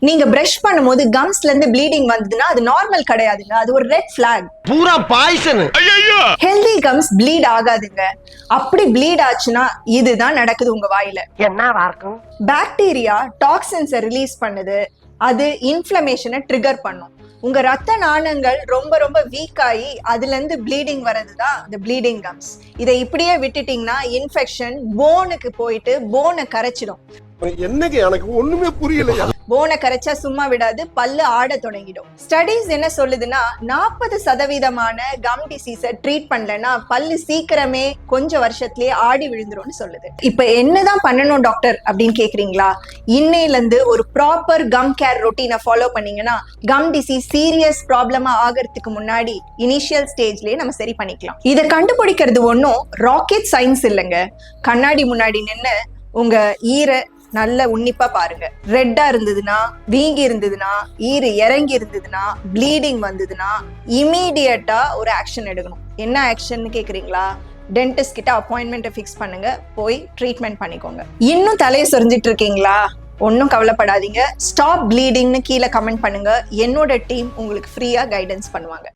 நீங்க பிரஷ் பண்ணும்போது கம்ஸ்ல இருந்து ப்ளீடிங் வந்ததுன்னா அது நார்மல் கிடையாதுங்க, அது ஒரு ரெட் ஃபிளாக். பூரா பாய்சன். ஹெல்தி கம்ஸ் ப்ளீட் ஆகாதுங்க. அப்படி ப்ளீட் ஆச்சுன்னா இதுதான் நடக்குது உங்க வாயில. என்னவா இருக்கும்? பாக்டீரியா டாக்ஸின்ஸை ரிலீஸ் பண்ணுது, அது இன்ஃப்ளமேஷனை ட்ரிகர் பண்ணும். உங்க ரத்த நாளங்கள் ரொம்ப ரொம்ப வீக் ஆகி அதுல இருந்து ப்ளீடிங் வரதுதான் இந்த ப்ளீடிங் கம்ஸ். இதை இப்படியே விட்டுட்டீங்கன்னா இன்ஃபெக்ஷன் போனுக்கு போயிட்டு போனை கரைச்சிடும். என்னங்க எனக்கு ஒண்ணுமே புரியலையா? போனை கரைச்சா சும்மா விடாது, பல்லு ஆட தொடங்கிடும். ஸ்டடீஸ் என்ன சொல்லுதுன்னா 40% கம் டிசீஸை ட்ரீட் பண்ணலன்னா பல்லு சீக்கிரமே கொஞ்சம் வருஷத்துலயே ஆடி விழுந்துரும்னு சொல்லுது. இப்ப என்னதான் பண்ணணும் டாக்டர் அப்படின்னு கேக்குறீங்களா? இன்னையில இருந்து ஒரு ப்ராப்பர் கம் கேர் ரொட்டீனை ஃபாலோ பண்ணீங்கன்னா கம் டிசீஸ் சீரியஸ் ப்ராப்ளமா ஆகிறதுக்கு முன்னாடி இனிஷியல் ஸ்டேஜ்லயே நம்ம சரி பண்ணிக்கலாம். இதை கண்டுபிடிக்கிறது ஒன்றும் ராக்கெட் சயின்ஸ் இல்லைங்க. கண்ணாடி முன்னாடி நின்று உங்க ஈரை நல்ல உன்னிப்பா பாருங்க. ரெட்டா இருந்ததுன்னா, வீங்கி இருந்ததுன்னா, ஈறு இறங்கி இருந்ததுன்னா, ப்ளீடிங் வந்ததுன்னா இமீடியட்டா ஒரு ஆக்ஷன் எடுக்கணும். என்ன ஆக்ஷன் கேக்குறீங்களா? டென்டிஸ்ட் கிட்ட அப்பாயின்மெண்ட் ஃபிக்ஸ் பண்ணுங்க, போய் ட்ரீட்மெண்ட் பண்ணிக்கோங்க. இன்னும் தலையை சொரிஞ்சிட்டு இருக்கீங்களா? ஒன்னும் கவலைப்படாதீங்க. ஸ்டாப் ப்ளீடிங்னு கீழே கமெண்ட் பண்ணுங்க. என்னோட டீம் உங்களுக்கு ஃப்ரீயா கைடன்ஸ் பண்ணுவாங்க.